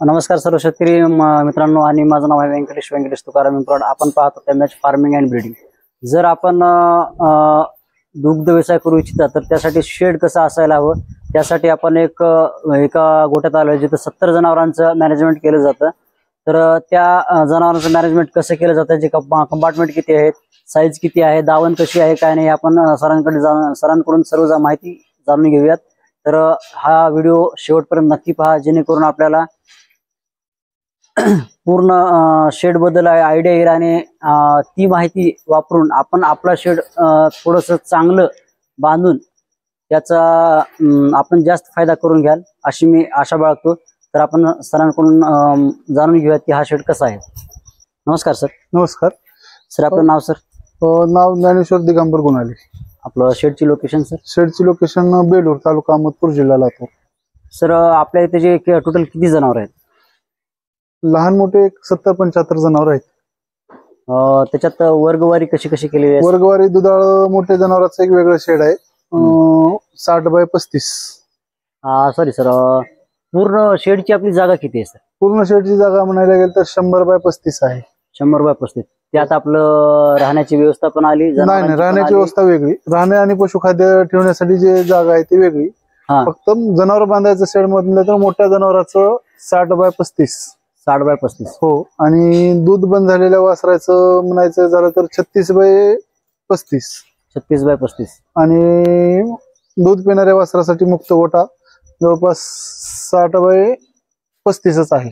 नमस्कार सर्व शेतकरी मित्रांनो आणि माझं नाव आहे व्यंकटेश तुकाराम इम्प्रॉड। आपण पाहतो एमएच फार्मिंग अँड ब्रीडिंग। जर आपण दुग्ध व्यवसाय करू इच्छिता तर त्यासाठी शेड कसं असायला हवं, त्यासाठी आपण एका गोठ्यात आलोय जिथे 70 जनावरांचं मॅनेजमेंट केलं जातं। तर त्या जनावरांचं मॅनेजमेंट कसं केलं जातं, त्याचे कंपार्टमेंट किती आहेत, साईज किती आहे, दावण कशी आहे, काय नाही, आपण सरांकडून सर्व माहिती जाणून घेऊयात। तर हा व्हिडिओ शेवटपर्यंत नक्की पहा, जेणेकरून आपल्याला पूर्ण शेड बद्दल आयडिया येईल आणि ती माहिती वापरून आपण आपला शेड थोडंसं चांगलं बांधून त्याचा आपण जास्त फायदा करून घ्याल अशी मी आशा बाळगतो। तर आपण सरांकडून जाणून घेऊयात की हा शेड कसा आहे। नमस्कार सर। नमस्कार सर, आपलं नाव? सर नाव ज्ञानेश्वर दिगंबर गुणाले। आपलं शेडची लोकेशन? सर शेडची लोकेशन बेलूर, तालुका अहमदपूर, जिल्हा लातूर। सर, आपल्या इथे जे टोटल किती जनावर आहेत? लहान मोठे 70-75 जनावर आहेत। त्याच्यात वर्गवारी कशी कशी केलेली आहे? वर्गवारी दुधाळ मोठे जनावरांचं एक वेगळं शेड आहे, 60x35। सॉरी सर, पूर्ण शेडची आपली जागा किती आहे? सर पूर्ण शेडची जागा म्हणायला गेलं तर 100x35 आहे। 100x35। त्यात आपलं राहण्याची व्यवस्था पण आली? नाही, राहण्याची व्यवस्था वेगळी, राहणे आणि पशुखाद्य ठेवण्यासाठी जे जागा आहे ती वेगळी। फक्त जनावर बांधायचं शेड मधलं तर मोठ्या जनावरांचं 60x35। 60x35 हो। आणि दूध बंद झालेल्या वासराचं म्हणायचं झालं तर 36x35। 36x35। आणि दूध पिणाऱ्या वासरासाठी मुक्त गोठा जवळपास 60x35च आहे।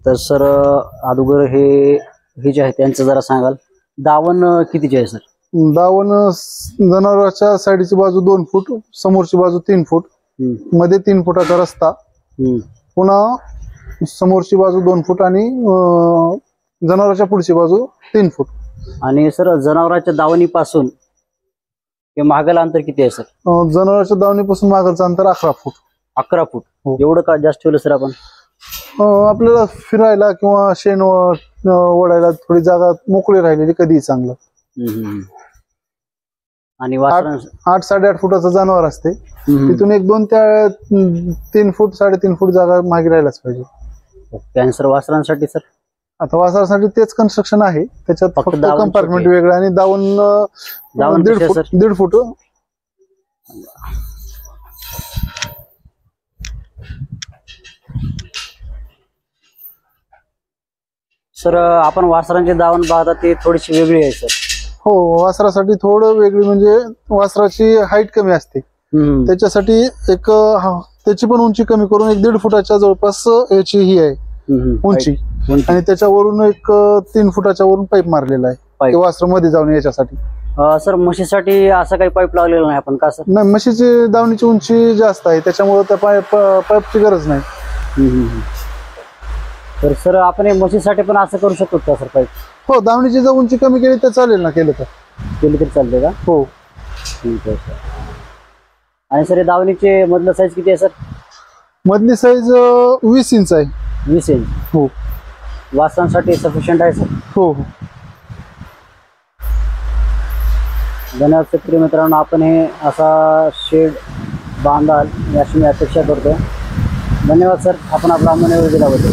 तर सर, अगोदर हे जे आहे त्यांचं जरा सांगाल, दावण कितीचे आहे? सर दावण जनावरांच्या साईडची बाजू 2 फूट, समोरची बाजू 3 फूट, मध्ये 3 फुटाचा रस्ता, पुन्हा समोरची बाजू 2 फूट आणि जनावरांच्या पुढची बाजू 3 फूट। आणि सर, जनावरांच्या दावणीपासून मागल अंतर किती आहे? सर जनावरांच्या दावणीपासून मागलचं अंतर 11 फूट। 11 फूट? एवढं का जास्त ठेवलं सर आपण? आपल्याला फिरायला किंवा शेण ओढायला थोडी जागा मोकळी राहिलेली कधीही चांगलं। आणि 8-8.5 फुटाचं जनावर असते, तिथून 1-2 त्या 3 फूट 3.5 फूट जागा मागे राहायलाच पाहिजे। कॅन्सर वासरांसाठी? सर आता वासरासाठी तेच कन्स्ट्रक्शन आहे, त्याच्यात फक्त कंपार्टमेंट वेगळं आणि दावण 1.5 फूट। सर, आपण वासरांची दावण पाहता ती थोडीशी वेगळी आहे? सर हो, वासरासाठी थोडं वेगळी, म्हणजे वासराची हाईट कमी असते, त्याच्यासाठी त्याची पण उंची कमी करून 1.5 फुटाच्या जवळपास याची ही आहे उंची, आणि त्याच्यावरून 3 फुटाच्या वरून पाईप मारलेला आहे वासरा मध्ये जाऊन याच्यासाठी। सर, म्हशीसाठी असं काही पाईप लावलेलं नाही आपण का? सर नाही, म्हशीची दावणीची उंची जास्त आहे, त्याच्यामुळे त्या पाईपची गरज नाही। तर सर, आपण म्हशीसाठी पण असं करू शकतो का सर पाईप? हो, दावणीची जर उंची कमी केली तर चालेल ना, केलं तरी चालते का? हो, ठीक आहे सर। आणि सर, दावणीचे मधलं साईज किती आहे? सर मधली साईज 20 इंच आहे। 20 इंच? हो। वासरांसाठी सफिशियंट आहे? सर हो। धन्यवाद शेतकरी मित्रांनो, आपण हे असा शेड बांधाल याची मी अपेक्षा करतो। धन्यवाद सर, आपण आपला अमूल्य वेळ दिल्याबद्दल।